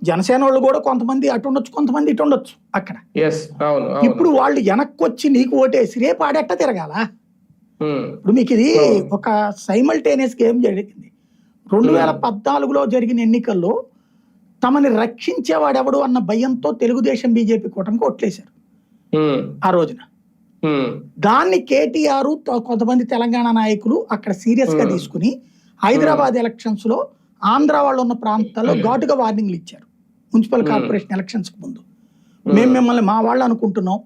జనసేన వాళ్ళు కూడా కొంతమంది అటు ఉండొచ్చు, కొంతమంది ఇటు ఉండొచ్చు అక్కడ. ఇప్పుడు వాళ్ళు వెనక్కి వచ్చి నీకు ఓటేసి రేపు ఆడెట్ట తిరగాల? ఇప్పుడు మీకు ఇది ఒక సైమల్టేనియస్ గేమ్ జరిగింది. 2014లో జరిగిన ఎన్నికల్లో తమని రక్షించేవాడెవడు అన్న భయంతో తెలుగుదేశం బీజేపీ కూటమికి ఓట్లేశారు ఆ రోజున. దాన్ని కేటీఆర్ కొంతమంది తెలంగాణ నాయకులు అక్కడ సీరియస్ గా తీసుకుని హైదరాబాద్ ఎలక్షన్స్ లో ఆంధ్ర వాళ్ళు ఉన్న ప్రాంతాల్లో ఘాటుగా వార్నింగ్లు ఇచ్చారు. మున్సిపల్ కార్పొరేషన్ ఎలక్షన్స్ కు ముందు మేము మిమ్మల్ని మా వాళ్ళు అనుకుంటున్నాం,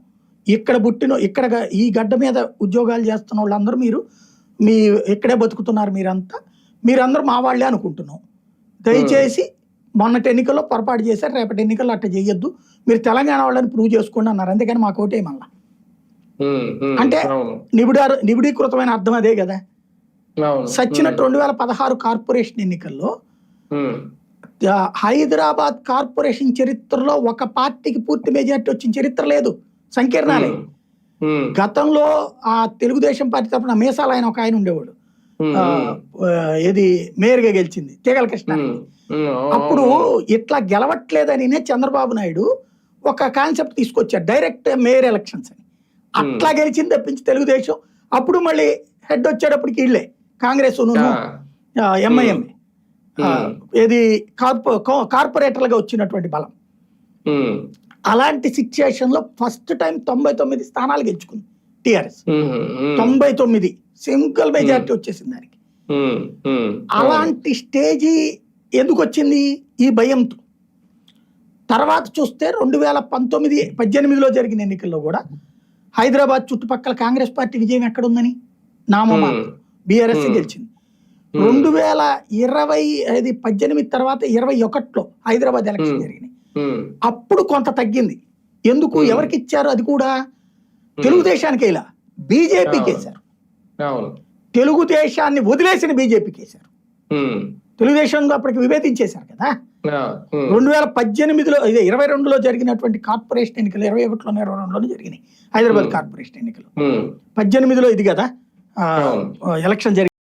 ఇక్కడ పుట్టిన ఇక్కడ ఈ గడ్డ మీద ఉద్యోగాలు చేస్తున్న వాళ్ళందరూ మీ ఇక్కడే బతుకుతున్నారు, మీరందరూ మా వాళ్ళే అనుకుంటున్నాం, దయచేసి మొన్నటి ఎన్నికల్లో పొరపాటు చేశారు, రేపటి ఎన్నికల్లో అట్లా చేయొద్దు, మీరు తెలంగాణ వాళ్ళని ప్రూవ్ చేసుకోండి అన్నారు. అందుకని మాకు ఓటే మళ్ళా. అంటే నిబిడీకృతమైన అర్థం అదే కదా. సచ్చినట్టు 2016 కార్పొరేషన్ ఎన్నికల్లో హైదరాబాద్ కార్పొరేషన్ చరిత్రలో ఒక పార్టీకి పూర్తి మెజార్టీ వచ్చిన చరిత్ర లేదు, సంకీర్ణాలే. గతంలో ఆ తెలుగుదేశం పార్టీ తరఫున మీసాలు ఆయన ఒక ఆయన ఉండేవాడు, ఏది మేయర్ గా గెలిచింది, తీగల కృష్ణ. అప్పుడు ఇట్లా గెలవట్లేదని చంద్రబాబు నాయుడు ఒక కాన్సెప్ట్ తీసుకొచ్చారు, డైరెక్ట్ మేయర్ ఎలక్షన్స్ అని. అట్లా గెలిచింది తప్పించి తెలుగుదేశం అప్పుడు మళ్ళీ హెడ్ వచ్చేటప్పటికి ఇళ్లే కాంగ్రెస్ ఎంఐఎం ఏది కార్పొరేటర్లుగా వచ్చినటువంటి బలం. అలాంటి సిచ్యుయేషన్ లో ఫస్ట్ టైం 99 స్థానాలు గెలుచుకుంది టిఆర్ఎస్. 99 సింగిల్ మెజారిటీ వచ్చేసింది దానికి. అలాంటి స్టేజీ ఎందుకు వచ్చింది? ఈ భయంతో. తర్వాత చూస్తే 2018లో జరిగిన ఎన్నికల్లో కూడా హైదరాబాద్ చుట్టుపక్కల కాంగ్రెస్ పార్టీ విజయం ఎక్కడుందని నామమాత్రం బీఆర్ఎస్ గెలిచింది. 2018 తర్వాత 21లో హైదరాబాద్ ఎలక్షన్ జరిగినాయి. అప్పుడు కొంత తగ్గింది. ఎందుకు? ఎవరికి ఇచ్చారు? అది కూడా తెలుగుదేశానికి ఇలా బీజేపీకి వేశారు. తెలుగుదేశాన్ని వదిలేసిన బీజేపీకి వేశారు. తెలుగుదేశంలో అప్పటికి విభేదించేశారు కదా. 2018లో 22లో జరిగినటువంటి కార్పొరేషన్ ఎన్నికలు 21లోనే 22లోనే జరిగినాయి హైదరాబాద్ కార్పొరేషన్ ఎన్నికలు. 18లో ఇది కదా ఎలక్షన్ జరిగింది.